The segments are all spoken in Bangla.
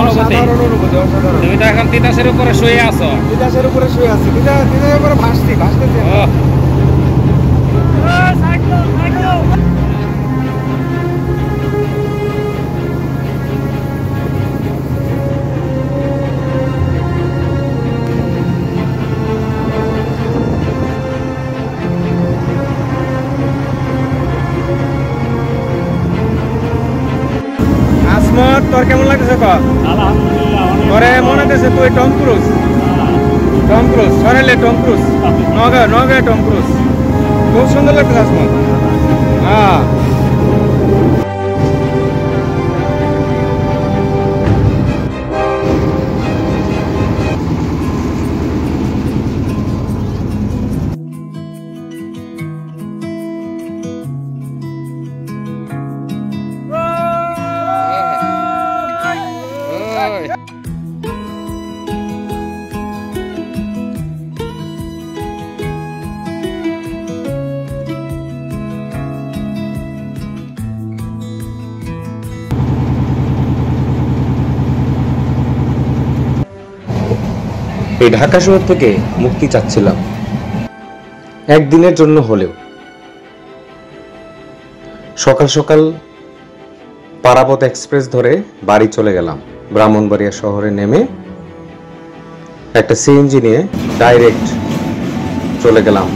অনুভূতি? অসাধারণ অনুভূতি, অসাধারণ। তুমি তো এখন তিতাসের উপরে শুয়ে আছো। তিতাসের উপরে শুয়ে আছি, তিতাসের উপরে ভাসতেছি। ও, আসমত, তোর কেমন লাগতেছে? তোরে মনে হতেছে তুই টম ক্রুজ। সরেলে Tom Cruise, Nagaon Tom Cruise. খুব সুন্দর লাগতেছে আসমত। হ্যাঁ, ওই। এই ঢাকা শহর থেকে মুক্তি চাচ্ছিলাম, একদিনের জন্য হলেও। সকাল সকাল পারাবত এক্সপ্রেস ধরে বাড়ি চলে গেলাম। ব্রাহ্মণবাড়িয়া শহরে নেমে একটা সিএনজি নিয়ে ডাইরেক্ট চলে গেলাম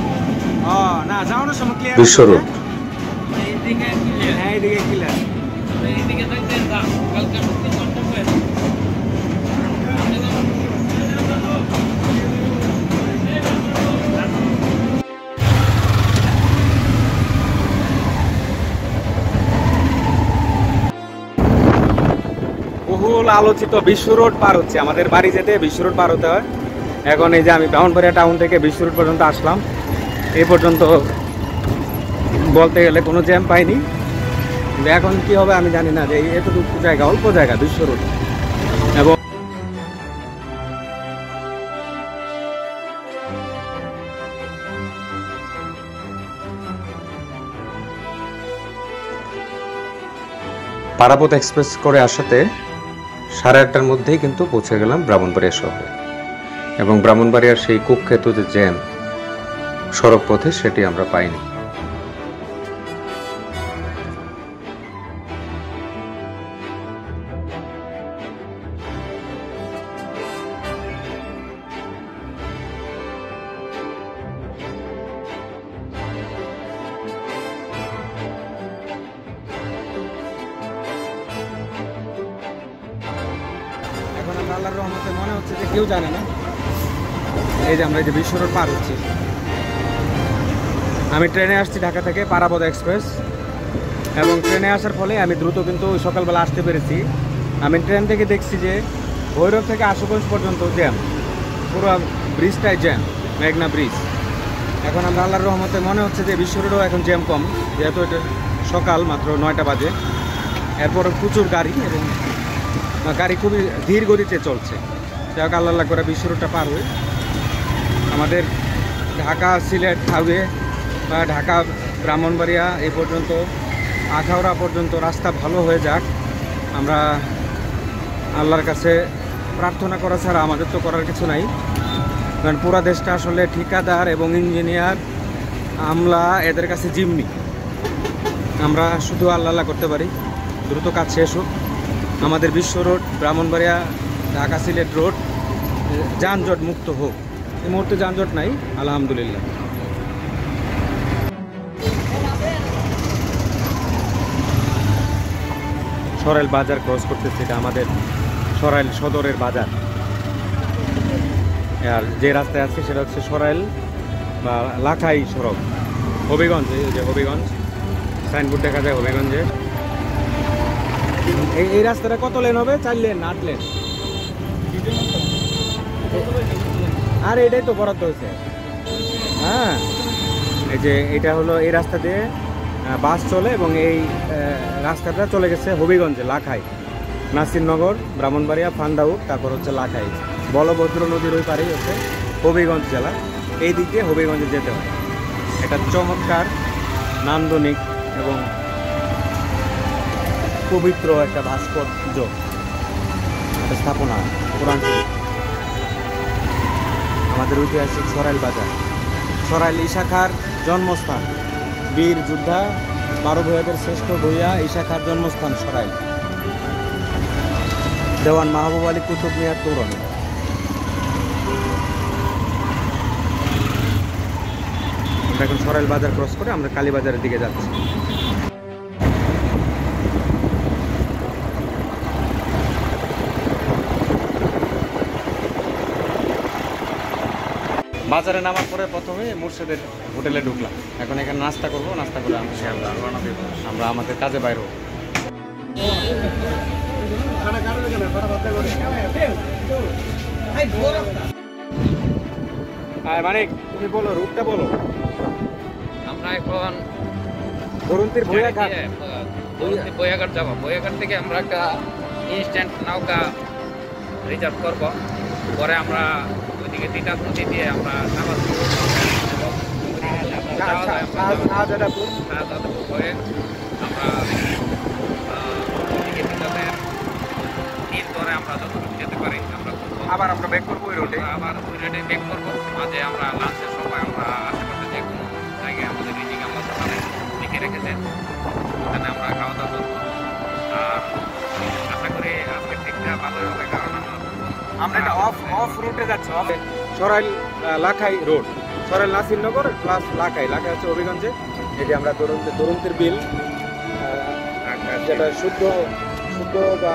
না যাওয়ানোর সময় ক্লিয়ার বিশ্ব রোড। হ্যাঁ, এইদিকে ক্লিয়ার। বহুল আলোচিত বিশ্ব রোড পার হচ্ছে, আমাদের বাড়ি যেতে বিশ্ব রোড পার হতে হয়। এখন এই যে আমি ব্রাহ্মণবাড়িয়া টাউন থেকে বিশ্ব রোড পর্যন্ত আসলাম। এই পর্যন্ত বলতে গেলে কোনো জ্যাম পাইনি, কিন্তু এখন কি হবে আমি জানি না। যে এতটুকু জায়গা, অল্প জায়গা বিশ্ব রোড, এবং পারাবত এক্সপ্রেস করে আসাতে 8:30টার মধ্যেই কিন্তু পৌঁছে গেলাম ব্রাহ্মণবাড়িয়া শহরে। এবং ব্রাহ্মণবাড়িয়ার সেই কুখ্যাত যে জ্যাম সড়ক পথে, সেটি আমরা পাইনি। এখন আমরা আল্লাহর রহমতে মনে হচ্ছে যে কেউ জানে না। এই যে আমরা এই যে বিশ্ব রোড পার হচ্ছি। আমি ট্রেনে আসছি ঢাকা থেকে, পারাবত এক্সপ্রেস, এবং ট্রেনে আসার ফলে আমি দ্রুত কিন্তু সকালবেলা আসতে পেরেছি। আমি ট্রেন থেকে দেখছি যে ভৈরব থেকে আশুগঞ্জ পর্যন্ত জ্যাম, পুরো ব্রিজটাই জ্যাম, মেঘনা ব্রিজ। এখন আমরা আল্লাহর রহমতে মনে হচ্ছে যে বিশ্ব রোডও এখন জ্যাম কম, যেহেতু এটা সকাল মাত্র 9টা বাজে। এরপর প্রচুর গাড়ি, এবং গাড়ি খুবই ধীর গতিতে চলছে। যাই হোক, আল্লাহ করে বিশ্ব রোডটা পার হয়ে আমাদের ঢাকা সিলেট হাইওয়ে বা ঢাকা ব্রাহ্মণবাড়িয়া এই পর্যন্ত, আখাউড়া পর্যন্ত রাস্তা ভালো হয়ে যাক। আমরা আল্লাহর কাছে প্রার্থনা করা ছাড়া আমাদের তো করার কিছু নাই, কারণ পুরা দেশটা আসলে ঠিকাদার এবং ইঞ্জিনিয়ার, আমলা, এদের কাছে জিম্মি। আমরা শুধু আল্লাহ করতে পারি দ্রুত কাজ শেষ হোক। আমাদের বিশ্ব রোড, ব্রাহ্মণবাড়িয়া, ঢাকা সিলেট রোড যানজট মুক্ত হোক। এই মুহূর্তে যানজট নাই, আলহামদুলিল্লাহ। সরাইল বাজার ক্রস করতেছে, এটা আমাদের সরাইল সদরের বাজার। আর যে রাস্তায় আছে সেটা হচ্ছে সরাইল বা লাখাই সড়ক, হবিগঞ্জ। এই যে হবিগঞ্জ সাইনবোর্ড দেখা যায় হবিগঞ্জে। এই রাস্তাটা কত লেন হবে? 4 লেন, 8 লেন। আর এটাই তো বরাদ্দ হয়েছে। হ্যাঁ, এই যে এটা হলো, এই রাস্তা দিয়ে বাস চলে, এবং এই রাস্তাটা চলে গেছে হবিগঞ্জে, লাখাই, নাসিরনগর, ব্রাহ্মণবাড়িয়া, ফান্দাউর, তারপর হচ্ছে লাখাই। বলভদ্র নদীর ওই পারেই হচ্ছে হবিগঞ্জ জেলা। এই দিক দিয়ে হবিগঞ্জে যেতে হয়। এটা চমৎকার, নান্দনিক এবং পবিত্র একটা ভাস্কর্য, একটা স্থাপনা কোরআন শরীফ। আমাদের ঐতিহাসিক সরাইল বাজার, সরাইল ঈশা জন্মস্থান, বীর যোদ্ধা 12 ভূঁইয়াদের শ্রেষ্ঠ ভূঁইয়া ঈশা খাঁর জন্মস্থান সরাইল। দেওয়ান মাহবুব আলী কুতুব মিয়ার তরুণ। আমরা এখন সরাইল বাজার ক্রস করে আমরা কালীবাজারের দিকে যাচ্ছি। বাজারে নামার পরে প্রথমে মুর্শিদের হোটেলে ঢুকলাম। এখন এখানে নাস্তা করবো, নাস্তা করে আমরা আমাদের কাজে বাইর হবো। মানে তুমি বলো, রুটটা বলো। আমরা এখন ধরুন্তির ভূঁইয়াঘাট বইয়াঘাট যাবো। বইয়াঘাট থেকে আমরা একটা ইনস্ট্যান্ট নৌকা রিজার্ভ করব, পরে আমরা ওইদিকে তিতাস নদী দিয়ে আমরা নামাজ শাহজাদাপুর হয়ে আমরা ওইদিকে তিতাসের তীর ধরে আমরা যতটুকু যেতে পারি আমরা আবার আমরা ব্যাক করবো ওই রোডে। আবার ওই রোডে ব্যাক করবো। মাঝে আমরা লাঞ্চের সময় আমরা আশেপাশে যে কোনো জায়গায় আমাদের রিজিক আল্লাহ তাআলা লিখে রেখেছেন, ওখানে আমরা খাওয়া দাওয়া করবো। আর আশা করি আজকে ঠিকঠাক ভালোই হবে, কারণ আমরা একটা অফ রুটে যাচ্ছি। সরাইল লাখাই রোড, সরাইল নাসিরনগর প্লাস লাখাই হচ্ছে হবিগঞ্জে। এই যে আমরা তরুন্তের বিল, যেটা শুদ্ধ বা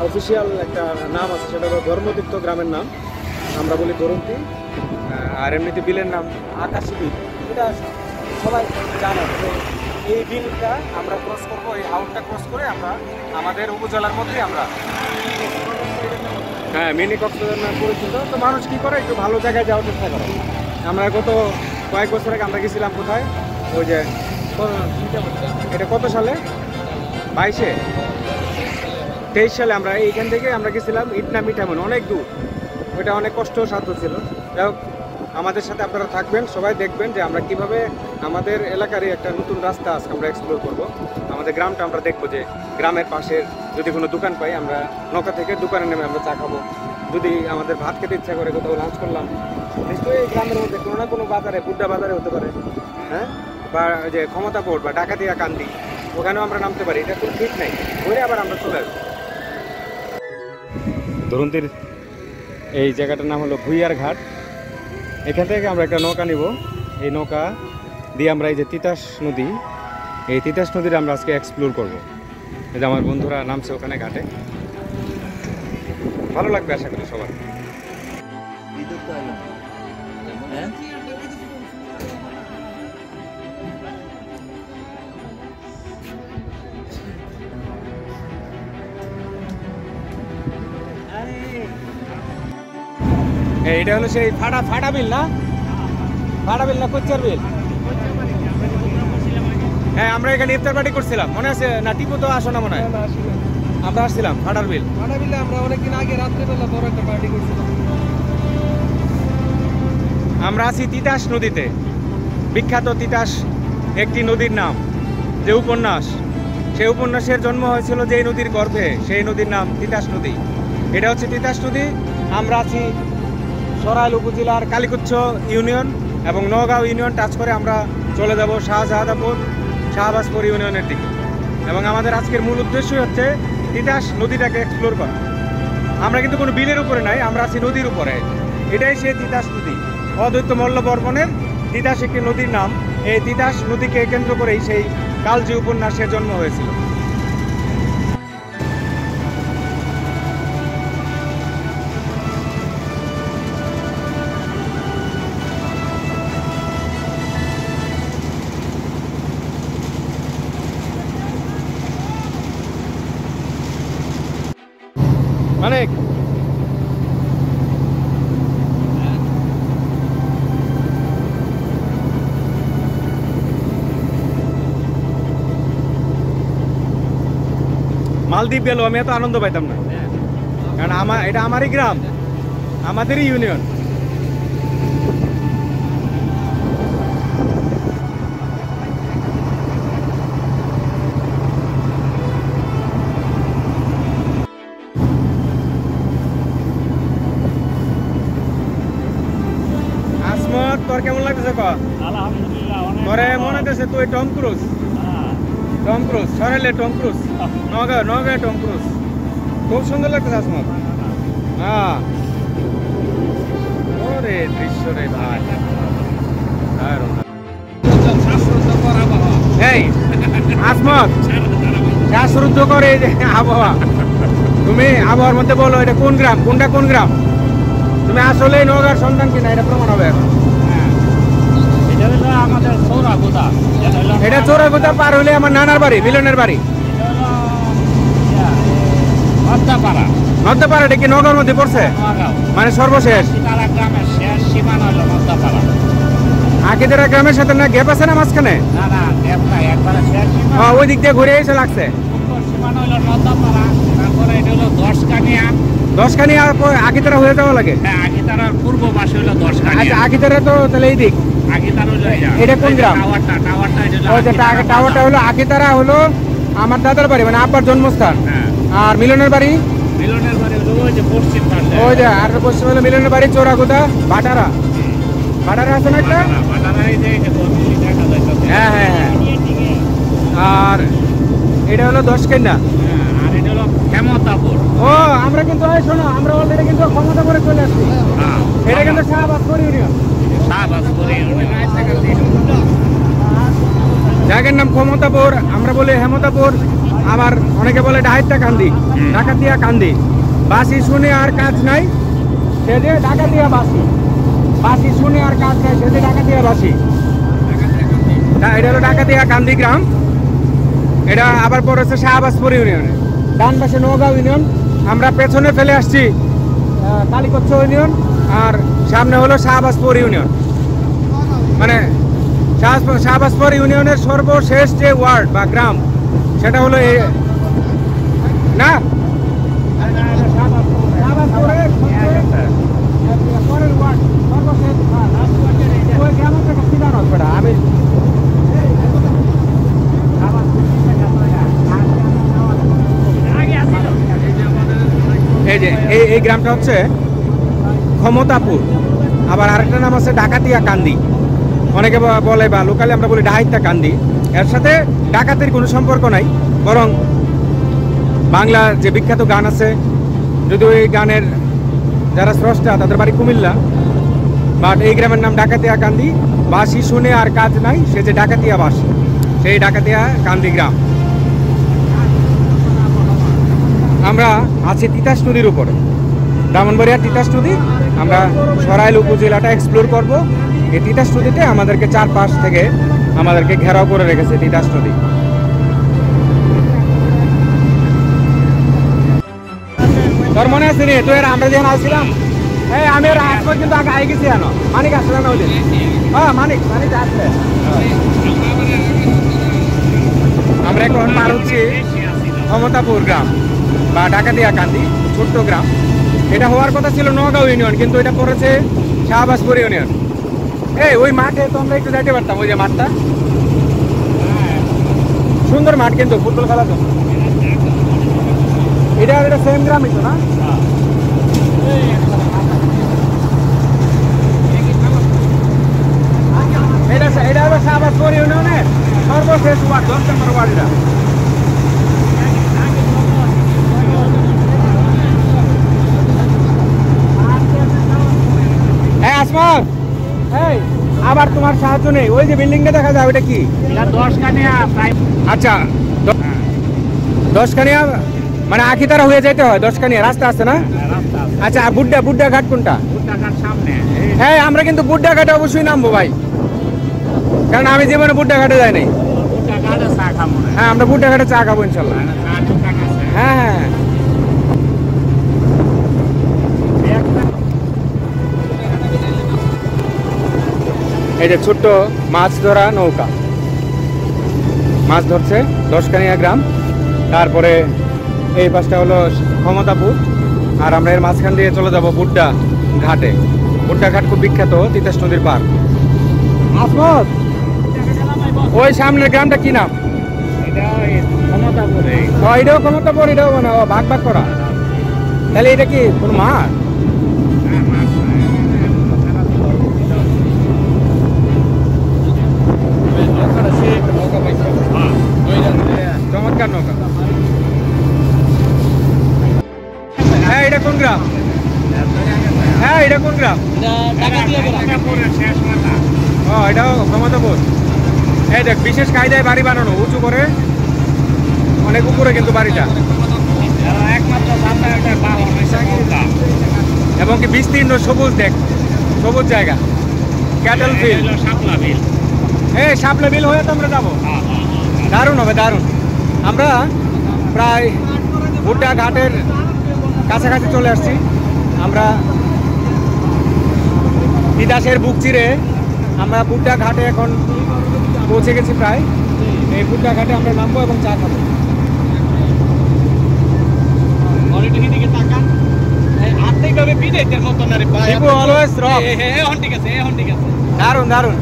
অফিসিয়াল একটা নাম আছে, সেটা হলো ধর্মতীর্থ গ্রামের নাম, আমরা বলি তরুন্তি। আর এমনিতে বিলের নাম আকাশী বিল। এটা সবাই জানে। এই বিলটা আমরা ক্রস করবো, এই আউটটা ক্রস করে আমরা আমাদের উপজেলার মধ্যে আমরা মিনি কক্সবাজার নামে পরিচিত। তো মানুষ কী করে, একটু ভালো জায়গায় যাওয়ার চেষ্টা করে। আমরা গত কয়েক বছর আগে আমরা গেছিলাম কোথায়, ওই যে এটা কত সালে, 22-23 সালে আমরা এইখান থেকে আমরা গেছিলাম ইটনা মিঠামন, অনেক দূর। ওইটা অনেক কষ্ট সাধ্য ছিল। যাই হোক, আমাদের সাথে আপনারা থাকবেন, সবাই দেখবেন যে আমরা কিভাবে আমাদের এলাকারই একটা নতুন রাস্তা আজকে আমরা এক্সপ্লোর করব। আমাদের গ্রামটা আমরা দেখবো, যে গ্রামের পাশের যদি কোনো দোকান পাই, আমরা নৌকা থেকে দোকানে নেমে আমরা চা খাবো। যদি আমাদের ভাত খেতে ইচ্ছা করে, কোথাও লাঞ্চ করলাম, নিশ্চয়ই এই গ্রামের মধ্যে কোনো না কোনো বাজারে, বুড্ডা বাজারে হতে পারে, হ্যাঁ, বা যে ক্ষমতাপুর বা ডাকাতিয়া কান্দি, ওখানেও আমরা নামতে পারি। এটা কোনো ঠিক নাই, ঘুরে আবার আমরা চলে আসবো। ধরুন্তির এই জায়গাটার নাম হলো ভূঁইয়ার ঘাট। এখান থেকে আমরা একটা নৌকা নিব। এই নৌকা দিয়ে আমরা এই যে তিতাস নদী, এই তিতাস নদীর আমরা আজকে এক্সপ্লোর করব। এই যে আমার বন্ধুরা নামছে ওখানে ঘাটে, ভালো লাগবে আশা করি সবার। এইটা হলো সেই ফাটা বিল না, কোচ্চার বিল। হ্যাঁ, আমরা এখানে ইফতার পার্টি করছিলাম, মনে আছে না? টিপু তো আসো না মনে হয়, আমরা আসছিলাম ফাটার বিল। আমরা অনেকদিন আগে রাত্রেবেলা বড় একটা পার্টি করছিলাম। আমরা আছি তিতাস নদীতে, বিখ্যাত তিতাস একটি নদীর নাম। যে উপন্যাস, সেই উপন্যাসের জন্ম হয়েছিল যেই নদীর গর্ভে, সেই নদীর নাম তিতাস নদী। এটা হচ্ছে তিতাস নদী। আমরা আছি সরাইল উপজেলার কালীকুচ্ছ ইউনিয়ন এবং নওগাঁও ইউনিয়ন টাচ করে আমরা চলে যাব শাহবাজপুর ইউনিয়নের দিকে। এবং আমাদের আজকের মূল উদ্দেশ্যই হচ্ছে তিতাস নদীটাকে এক্সপ্লোর করা। আমরা কিন্তু কোনো বিলের উপরে নাই, আমরা আছি নদীর উপরে। এটাই সেই তিতাস নদী। অদ্বৈত মল্ল বর্মণের তিতাস একটি নদীর নাম। এই তিতাস নদীকে কেন্দ্র করেই সেই কালজি উপন্যাসের জন্ম হয়েছিল। অনেক মালদ্বীপ গেল আমি এত আনন্দ পাইতাম না, কারণ এটা আমারই গ্রাম, আমাদেরই ইউনিয়ন। ক তোরে মনে হচ্ছে তুই টম ক্রুজ সরাইলে Tom Cruise Nagaon Tom Cruise খুব সুন্দর লাগতেছে আসমত হ্যাঁ ওরে দৃশ্য রে ভাই এই আসমত শ্বাসরুদ্ধ করে এই যে আবহাওয়া তুমি আবহাওয়ার মধ্যে বলো এটা কোন গ্রাম কোনটা কোন গ্রাম তুমি আসলে নগাঁর সন্তান কিনা এটা প্রমাণ হবে এখন এটা চোরাগোদা পার হইলে আমার নানার বাড়ি মিলনের বাড়ি নদ্দাপাড়া এটা কি নগাঁর মধ্যে পড়ছে মানে সর্বশেষ আগেদের গ্রামের সাথে না গ্যাপ আছে না মাঝখানে ওই দিক দিয়ে ঘুরে এসে লাগছে দশখানি আগিতারা হয়ে যাওয়া লাগে পূর্ব পাশে হলো 10 আচ্ছা আগিতারা তো তাহলে এই দিক এটা কোন গ্রাম টাওয়ারটা হলো আগিতারা হলো আমার দাদার বাড়ি মানে আব্বার জন্মস্থান আর মিলনের বাড়ি ওই যে আর পশ্চিম হলো মিলনের বাড়ি চোরাগোদা ভাটারা আছে না একটা হ্যাঁ হ্যাঁ হ্যাঁ আর এটা হলো 10 কেন্দ্রা আর এটা হলো ক্ষমতাপুর ও আমরা কিন্তু শোনো আমরা অলরেডি কিন্তু ক্ষমতাপুরে চলে আসছি এটা কিন্তু শাহবাজপুর ইউনিয়ন জায়গার নাম ক্ষমতাপুর আমরা বলি হেমতাপুর আবার অনেকে বলে ডাকাতিয়া কান্দি বাসি শুনে আর কাজ নাই সে যে ডাকাতিয়া বাসি শুনে আর কাজ নাই সে যে ডাকাতিয়া বাসি এটা হলো ডাকাতিয়া কান্দি গ্রাম এটা আবার পড়েছে শাহবাজপুর ইউনিয়নে ডান পাশে নগাঁও ইউনিয়ন আমরা পেছনে ফেলে আসছি কালীকচ্ছ ইউনিয়ন আর সামনে হলো শাহবাজপুর ইউনিয়ন মানে শাহবাজপুর ইউনিয়নের সর্বশেষ যে ওয়ার্ড বা গ্রাম সেটা হলো না আমি এই যে এই গ্রামটা হচ্ছে ক্ষমতাপুর আবার আরেকটা নাম আছে ডাকাতিয়া কান্দি অনেকে বলে বা লোকালে আমরা বলি ডাহাইত্যা কান্দি এর সাথে ডাকাতের কোনো সম্পর্ক নাই বরং বাংলা যে বিখ্যাত গান আছে যদিও এই গানের যারা স্রষ্টা তাদের বাড়ি কুমিল্লা বাট এই গ্রামের নাম ডাকাতিয়া কান্দি বাসি শুনে আর কাজ নাই সে যে ডাকাতিয়া বাসি সেই ডাকাতিয়া কান্দি গ্রাম আমরা আছি তিতাস নদীর উপরে ব্রাহ্মণবাড়িয়ার তিতাস নদী আমরা সরাইল উপজেলাটা এক্সপ্লোর করব এই তিতাস নদীতে আমাদেরকে চারপাশ থেকে আমাদেরকে ঘেরাও করে রেখেছে তিতাস নদী তোর মনে আছে রে তুই আমরা যখন আসছিলাম এই আমি আসবো কিন্তু আগে আই গেছি জানো মানিক আসলে না ওই হ্যাঁ মানিক আসলে আমরা এখন পার হচ্ছি ক্ষমতাপুর গ্রাম বা ডাকাতিয়া কান্দি ছোট্ট গ্রাম এটা হওয়ার কথা ছিল নগাঁও ইউনিয়ন কিন্তু এটা পড়েছে শাহবাজপুর ইউনিয়ন এই ওই মাঠে তো আমরা একটু যাইতে পারতাম ওই যে মাঠটা সুন্দর মাঠ কিন্তু ফুটবল খেলার জন্য এটা সেম গ্রামই তো না এটা হলো শাহবাজপুর ইউনিয়নের সর্বশেষ ওয়ার্ড 10 নম্বর ওয়ার্ড এটা আসমত এই আবার তোমার সাহায্য নেই ওই যে বিল্ডিংটা দেখা যায় ওটা কি আচ্ছা 10 কানিয়া মানে আখিতারা হয়ে যেতে হয় 10 কানিয়া রাস্তা আছে না আচ্ছা বুড্ডা ঘাট কোনটা হ্যাঁ আমরা কিন্তু বুড্ডা ঘাটে অবশ্যই নামবো ভাই কারণ আমি জীবনে বুড্ডা ঘাটে যাই নাই হ্যাঁ আমরা বুড্ডা ঘাটে চা খাবো ইনশাল্লাহ হ্যাঁ হ্যাঁ এই যে ছোট্ট মাছ ধরা নৌকা মাছ ধরছে 10 কানিয়া গ্রাম তারপরে এই পাশটা হলো ক্ষমতাপুর আর আমরা এর মাঝখান দিয়ে চলে যাব বুড্ডা ঘাটে বুড্ডা ঘাট খুব বিখ্যাত তিতাস নদীর পার আসমত ওই সামনের গ্রামটা কি নাম এটাও ক্ষমতাপুর এটাও মানে ভাগ করা তাহলে এটা কি কোনো মাঠ এটা কোন গ্রাম? ও এটাও ক্ষমতাপুর। এই দেখ বিশেষ কায়দায় বাড়ি বানানো, উঁচু করে অনেক উপরে কিন্তু বাড়িটা, এবং কি বিস্তীর্ণ সবুজ, দেখ সবুজ জায়গা, ক্যাটল ফিল্ড। এই শাপলা বিল হয়ে তো আমরা যাবো, দারুণ হবে দারুণ। আমরা প্রায় ভুট্টা ঘাটের কাছাকাছি চলে আসছি। আমরা তিতাসের বুক চিরে আমরা ভুট্টা ঘাটে এখন পৌঁছে গেছি প্রায়। এই ভুট্টা ঘাটে আমরা নামবো এবং চা খাবো। দারুণ দারুণ।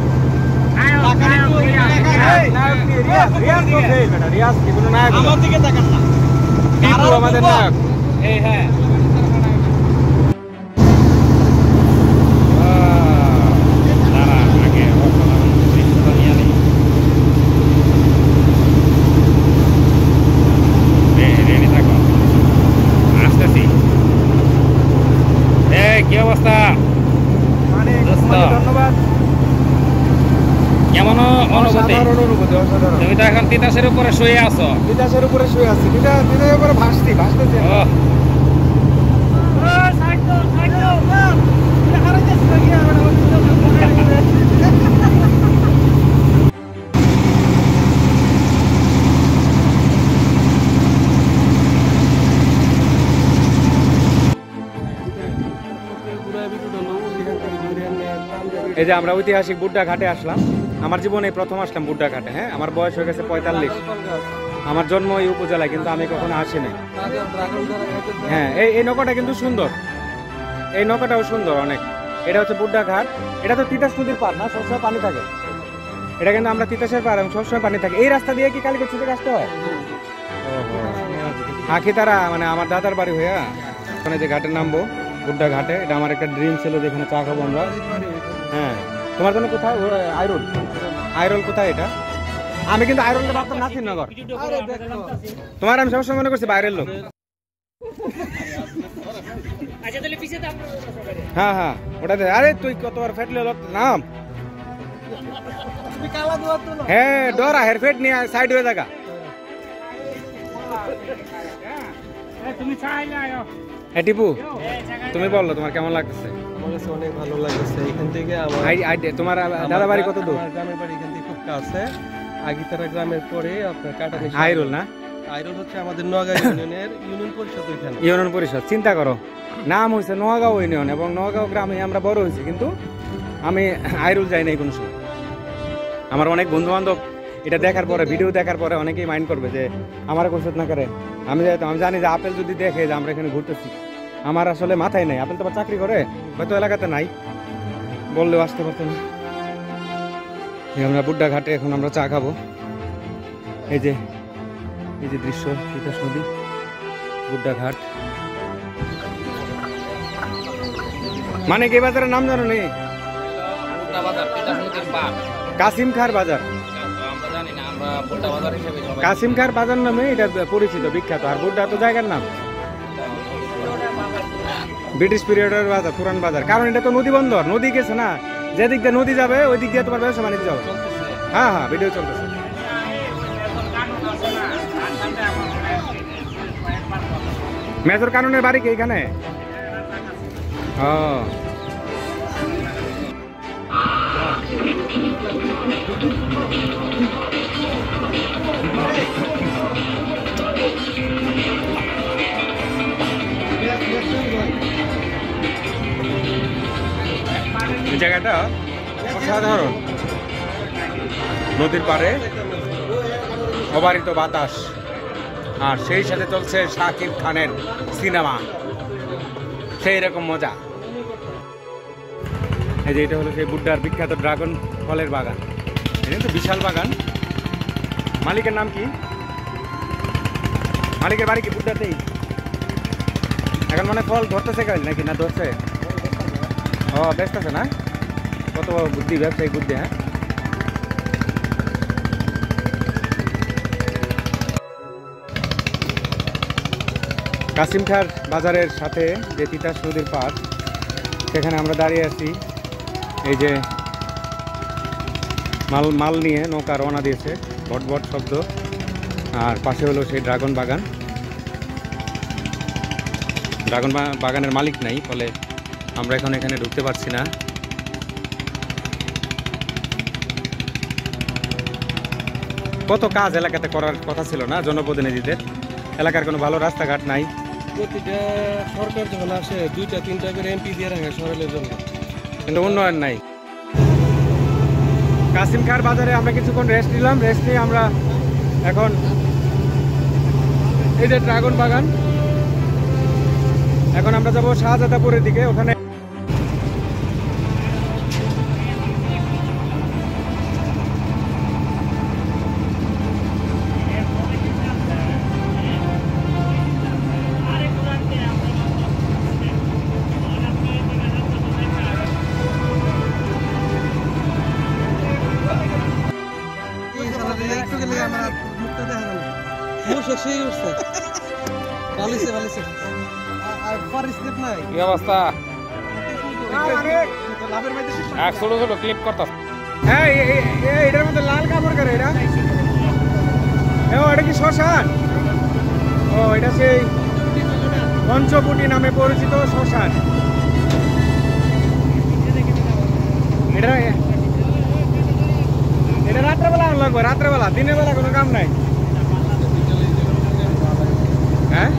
আমাদের নায়ক। কি অবস্থা? ধন্যবাদ। কেমন অনুভূতি? অনুভূতি অসাধারণ। তুমি তো এখন তিতাসের উপরে শুয়ে আছো। তিতাসের উপরে শুয়ে আছি, তিতাসের উপরে ভাসতেছি। এই যে আমরা ঐতিহাসিক বুড্ডা ঘাটে আসলাম। আমার জীবনে প্রথম আসলাম বুড্ডা ঘাটে। হ্যাঁ, আমার বয়স হয়ে গেছে 45। আমার জন্ম এই উপজেলায়, কিন্তু আমি কখনো আসিনি। হ্যাঁ, এই নৌকাটা কিন্তু সুন্দর, এই নৌকাটাও সুন্দর অনেক। এটা হচ্ছে বুড্ডা ঘাট। এটা তো তিতাস নদীর পার না, সবসময় পানি থাকে। এটা কিন্তু আমরা তিতাসের পার এবং সবসময় পানি থাকে। এই রাস্তা দিয়ে কি কালীগঞ্জ থেকে আসতে হয়? আখি তারা মানে আমার দাদার বাড়ি হইয়া ওখানে যে ঘাটে নামবো, বুড্ডা ঘাটে। এটা আমার একটা ড্রিম ছিল, যেখানে চা খাবো আমরা। হ্যাঁ, তোমার জন্য কোথায়? আইরোল। আইরোল কোথায় এটা? আমি কিন্তু আইরোলটা ভাবতাম নাসিরনগর। তোমার আমি সবসময় মনে করছি বাইরের লোক। হ্যাঁ হ্যাঁ, ওটাতে। আরে তুই কতবার ফেটলে লোক নাম। হ্যাঁ, ডরা হের ফেট নিয়ে সাইড হয়ে থাকা। টিপু, তুমি বললো তোমার কেমন লাগতেছে? আমার কাছে অনেক ভালো লাগছে। এখান থেকে তোমার দাদা বাড়ি কত দূর? গ্রামের বাড়ি এখান থেকে খুব কাছে। আগিতারা গ্রামের পরে আপনার কাটানি। আইরোল না? আইরোল হচ্ছে আমাদের নোয়াগাঁও ইউনিয়নের ইউনিয়ন পরিষদ। ওইখানে ইউনিয়ন পরিষদ। চিন্তা করো, নাম হয়েছে নোয়াগাঁও ইউনিয়ন এবং নোয়াগাঁও গ্রামে আমরা বড় হয়েছি, কিন্তু আমি আইরোল যাই নাই কোনো সময়। আমার অনেক বন্ধু বান্ধব এটা দেখার পরে, ভিডিও দেখার পরে অনেকেই মাইন্ড করবে যে আমার কোশ্চেন না করে। আমি জানি যে আপেল যদি দেখে যে আমরা এখানে ঘুরতেছি, আমার আসলে মাথায় নেই। আপেল তো আবার চাকরি করে, হয়তো এলাকাতে নাই, বললেও আসতে পারতো না। আমরা বুড্ডা ঘাটে এখন আমরা চা খাবো। এই যে দৃশ্য, তিতাস নদী, বুড্ডা ঘাট। মানে কি বাজারের নাম জানো নেই? কাসিম খার বাজার। কাসিম খার বাজার নামে এটা পরিচিত, বিখ্যাত। আর বুড্ডা তো জায়গার নাম, ব্রিটিশ পিরিয়ডের বাজার, পুরান বাজার। কারণ এটা তো নদী বন্দর, নদী গেছে না, যে দিক দিয়ে নদী যাবে ওই দিক দিয়ে তোমার ব্যবসা বাণিজ্য যাবে। হ্যাঁ হ্যাঁ, ভিডিও চলতেছে। মেজর কানুনের বাড়ি কি এখানে? এই জায়গাটা অসাধারণ। নদীর পাড়ে অবারিত বাতাস, আর সেই সাথে চলছে শাকিব খানের সিনেমা, সেই রকম মজা। এই যে এটা হলো সেই বুড্ডার বিখ্যাত ড্রাগন ফলের বাগান। এটা তো বিশাল বাগান। মালিকের নাম কি? মালিকের বাড়ি কি বুড্ডাতেই? এখন মানে ফল ধরতেছে কাল নাকি না ধরছে? ও, ব্যস্ত আছে না? কত বুদ্ধি, ব্যবসায়িক বুদ্ধি। হ্যাঁ, কাসিম খার বাজারের সাথে যে তিতাস নদীর পাড়, সেখানে আমরা দাঁড়িয়ে আছি। এই যে মাল নিয়ে নৌকা রওনা দিয়েছে, বট বট শব্দ। আর পাশে হলো সেই ড্রাগন বাগান। ড্রাগন বাগানের মালিক নাই, ফলে আমরা এখন এখানে ঢুকতে পারছি না। কত কাজ এলাকাতে করার কথা ছিল না জনপ্রতিনিধিদের। এলাকার কোনো ভালো রাস্তাঘাট নাই। প্রতিটা সরকার যখন আসে 2-3টা করে এমপি দিয়ে রাখে শহরের জন্য, কিন্তু উন্নয়ন নাই। কাসিম খাঁর বাজারে আমরা কিছুক্ষণ রেস্ট নিলাম। রেস্ট নিয়ে আমরা এখন এই যে ড্রাগন বাগান, এখন আমরা যাবো শাহজাদাপুরের দিকে। ওখানে একটু গেলে আমার মুখটা দেখা যাবে। মুখ শেষ হয়ে গেছে। ভালোইছে ভালোইছে। আর ফারিস স্টেপ নাই। কি অবস্থা? লাভের মধ্যে এক ছোট ছোট ক্লিপ করতাস। হ্যাঁ, এটার মধ্যে লাল কাপড় করে এটা। এটা কি শ্মশান? ও, এটা সেই পঞ্চবটি নামে পরিচিত শ্মশান। এটা রাত্রেবেলা লাগবে, রাত্রেবেলা। দিনের বেলা কোনো কাম নাই। হ্যাঁ,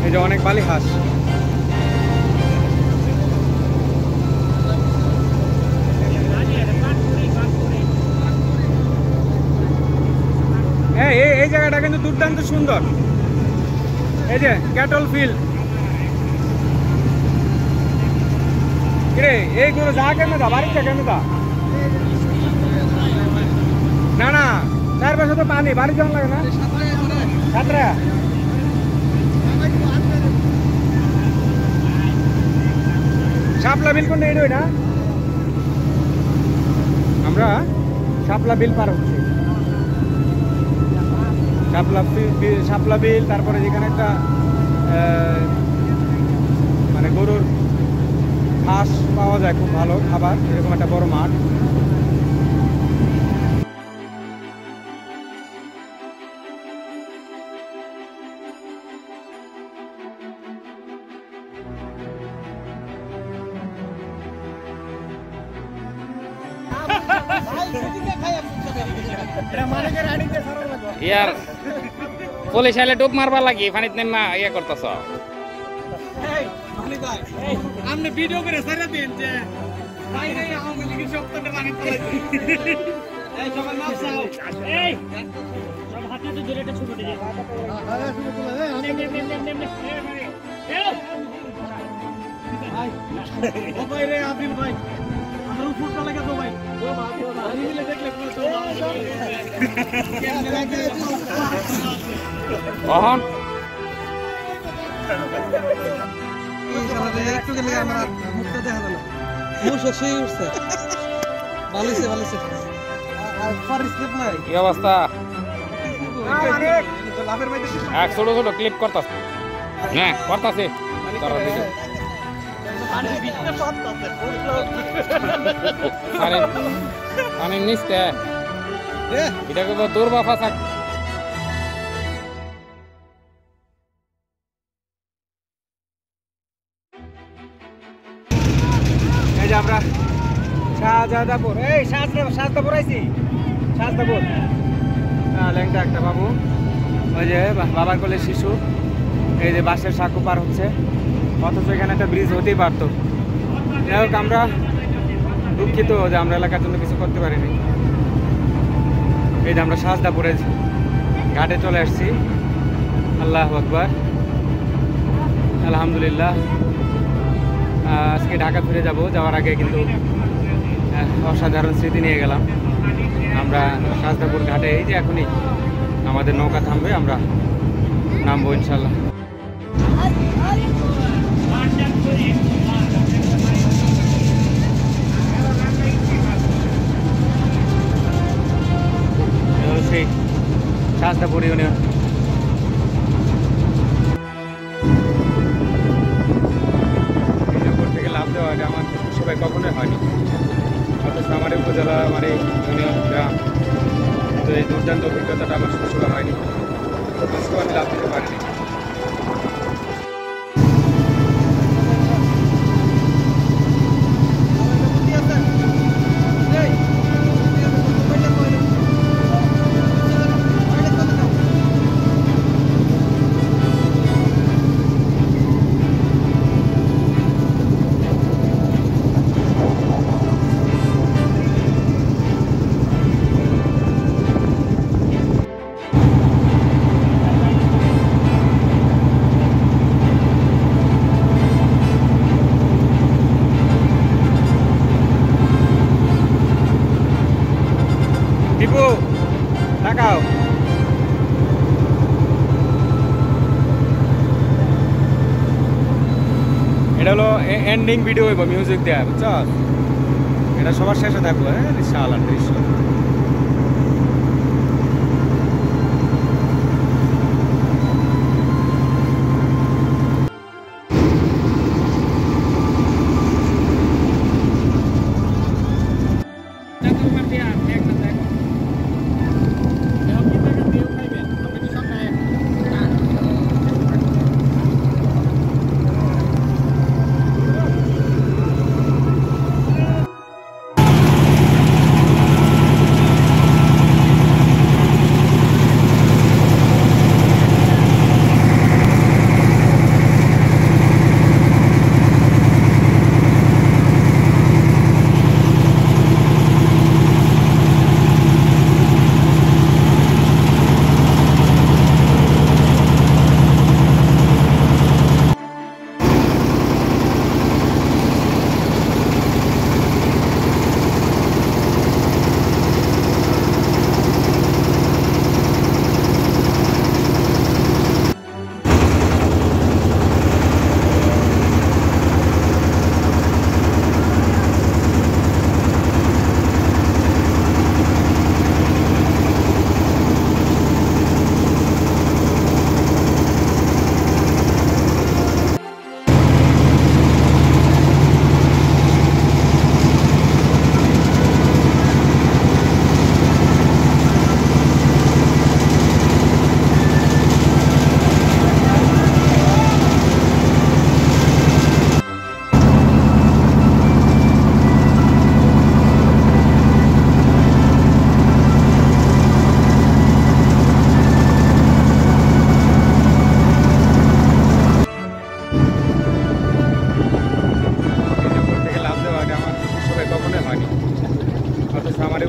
এই যে অনেক বালি হাঁস। হ্যাঁ, এই জায়গাটা কিন্তু দুর্দান্ত সুন্দর। এই যে ক্যাটল ফিল্ড। এইগুলো যা কেমন দা বাড়িতে কেমন দা? না না, চারপাশে তো পানি, বাড়ি যেমন লাগে না। সাঁতরা শাপলা বিল কোনটা? এটা না, আমরা শাপলা বিল পার হচ্ছি। শাপলা বিল, তারপরে যেখানে একটা মানে গরুর ঘাস পাওয়া যায়, খুব ভালো খাবার, এরকম একটা বড় মাঠ। ইয়ার পুলিশ আইলে ডুব মারবার লাগি পানিত নেমা ইয়া করতেছ। আপনি ভিডিও করে সারা দিন যে বাইরে আওয়ামী লীগের সপ্তাহে পানি পড়াইছে। এই সবাই মাপ চাও। এই সব হাতে তো ধরে একটা ছোট দিকে। নেম কখন একটু গেলে আমরা মুখটা দেখা গেল মুখ শেষই উঠছে ভালোইছে ভালোইছে কি অবস্থা এক ছোট ছোট ক্লিপ করতাস হ্যাঁ করতাছে পানির নিচতে এটাকে তো দূর বাফা থাক এই যে আমরা শাহজাদাপুর শাহজাদাপুর আইছি শাহজাদাপুর ল্যাংটা একটা বাবু ওই যে বাবার কোলে শিশু এই যে বাসের সাঁকো পার হচ্ছে অথচ এখানে একটা ব্রিজ হতেই পারতো যাই হোক আমরা দুঃখিত যে আমরা এলাকার জন্য কিছু করতে পারিনি এই যে আমরা শাহজাদাপুরের ঘাটে চলে আসছি আল্লাহু আকবার আলহামদুলিল্লাহ আজকে ঢাকা ফিরে যাব যাওয়ার আগে কিন্তু অসাধারণ স্মৃতি নিয়ে গেলাম আমরা শাহজাদাপুর ঘাটে এই যে এখনই আমাদের নৌকা থামবে আমরা নামবো ইনশাল্লাহ সেই শাহজাদাপুর ইউনিয়ন থেকে লাভ দেওয়া এটা আমার সবাই কখনোই হয়নি অথচ আমার এই উপজেলা আমার এই ইউনিয়ন গ্রাম তো এই দুর্দান্ত অভিজ্ঞতাটা আমার সবাই হয়নি অথচ আমি লাভ দিতে পারিনি টিপু তাকাও এটা হলো এন্ডিং ভিডিও হইব মিউজিক দেয়া বুঝছ এটা সবার শেষে থাকবো হ্যাঁ বিশাল দৃশ্য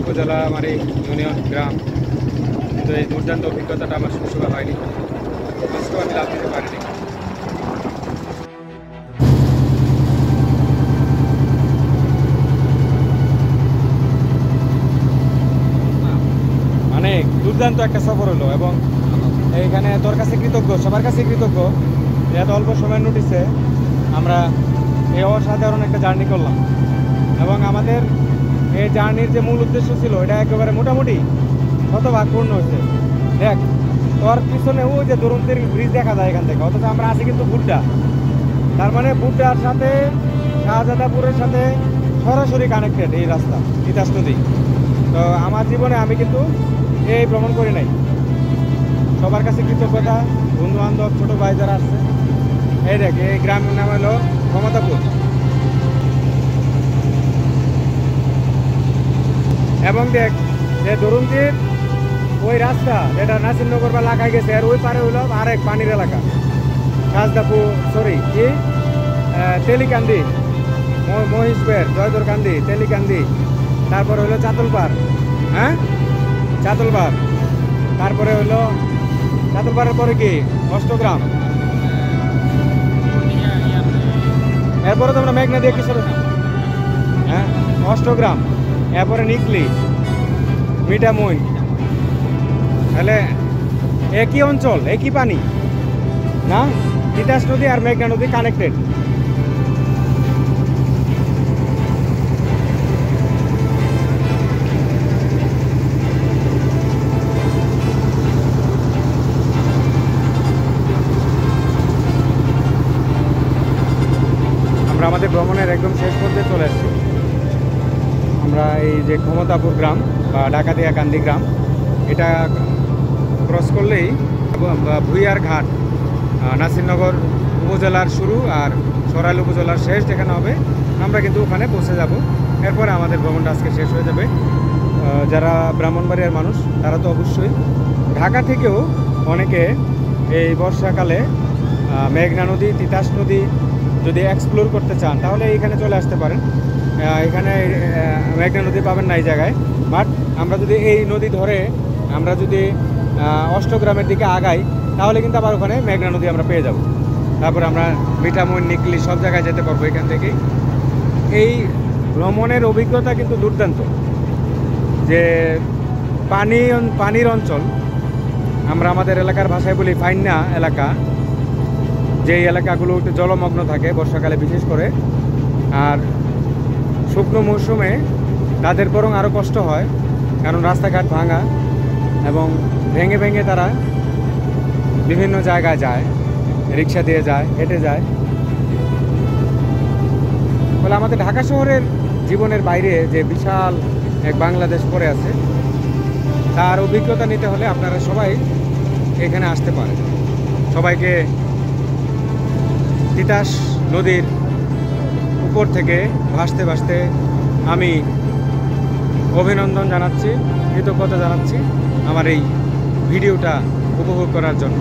উপজেলা আমার এই ইউনিয়ন গ্রাম তো এই দুর্দান্ত অভিজ্ঞতাটা আমার সবসময় হয়নি অথচ আমি লাভ দিতে পারিনি দুর্দান্ত একটা সফর হলো এবং এইখানে তোর কাছে কৃতজ্ঞ, সবার কাছে কৃতজ্ঞ যে এত অল্প সময়ের নোটিসে আমরা এই অসাধারণ একটা জার্নি করলাম এবং আমাদের এই জার্নির যে মূল উদ্দেশ্য ছিল এটা একেবারে মোটামুটি শতভাগ পূর্ণ হয়েছে। দেখ তোর পিছনে ওই যে দুরন্তের ব্রিজ দেখা যায় এখান থেকে, অথচ আমরা আছি কিন্তু বুড্ডা, তার মানে বুড্ডার সাথে শাহজাদাপুরের সাথে সরাসরি কানেক্টেড এই রাস্তা তিতাস নদী। তো আমার জীবনে আমি কিন্তু এই ভ্রমণ করি নাই। সবার কাছে কৃতজ্ঞতা, বন্ধু বান্ধব ছোট ভাই যারা আসছে। এই দেখ এই গ্রামের নাম হলো ক্ষমতাপুর এবং দেখ যে দুরন্তির ওই রাস্তা যেটা নাসিরনগর বা লাগাই গেছে আর ওই পারে হইল আরেক পানির এলাকা শাহজাদাপুর কি তেলিকান্দি, মহিষবের, জয়দরকান্দি, তেলিকান্দি, তারপরে হলো চাতলপাড়, হ্যাঁ চাতলপাড়, তারপরে হলো চাতলপাড়ের পরে কি অষ্টগ্রাম, এরপরে তোমরা মেঘনা দিয়ে কিশোর, হ্যাঁ অষ্টগ্রাম, এরপরে নিকলি, মিঠামইন, তাহলে একই অঞ্চল একই পানি না, তিতাস নদী আর মেঘনা নদী কানেক্টেড। আমরা আমাদের ভ্রমণের একদম শেষ পর্যায়ে চলে আসছি। আমরা এই যে ক্ষমতাপুর গ্রাম বা ডাকাতিয়া কান্দি গ্রাম, এটা ক্রস করলেই ভুইয়ার ঘাট, নাসিরনগর উপজেলার শুরু আর সরাইল উপজেলার শেষ যেখানে হবে আমরা কিন্তু ওখানে পৌঁছে যাব। এরপরে আমাদের ভ্রমণটা আজকে শেষ হয়ে যাবে। যারা ব্রাহ্মণবাড়িয়ার মানুষ তারা তো অবশ্যই, ঢাকা থেকেও অনেকে এই বর্ষাকালে মেঘনা নদী, তিতাস নদী যদি এক্সপ্লোর করতে চান তাহলে এইখানে চলে আসতে পারেন। এখানে মেঘনা নদী পাবেন না এই জায়গায়, বাট আমরা যদি এই নদী ধরে আমরা যদি অষ্টগ্রামের দিকে আগাই তাহলে কিন্তু আবার ওখানে মেঘনা নদী আমরা পেয়ে যাব। তারপর আমরা মিঠামইন, নিকলি সব জায়গায় যেতে পারবো এখান থেকেই। এই ভ্রমণের অভিজ্ঞতা কিন্তু দুর্দান্ত। যে পানির অঞ্চল, আমরা আমাদের এলাকার ভাষায় বলি ফাইন্না এলাকা, যেই এলাকাগুলো একটু জলমগ্ন থাকে বর্ষাকালে বিশেষ করে, আর শুকনো মৌসুমে তাদের বরং আরও কষ্ট হয়, কারণ রাস্তাঘাট ভাঙা এবং ভেঙে ভেঙে তারা বিভিন্ন জায়গায় যায়, রিক্সা দিয়ে যায়, হেঁটে যায়। বলে আমাদের ঢাকা শহরের জীবনের বাইরে যে বিশাল এক বাংলাদেশ পড়ে আছে, তার অভিজ্ঞতা নিতে হলে আপনারা সবাই এখানে আসতে পারেন। সবাইকে তিতাস নদীর উপর থেকে ভাসতে ভাসতে আমি অভিনন্দন জানাচ্ছি, কৃতজ্ঞতা জানাচ্ছি আমার এই ভিডিওটা উপভোগ করার জন্য।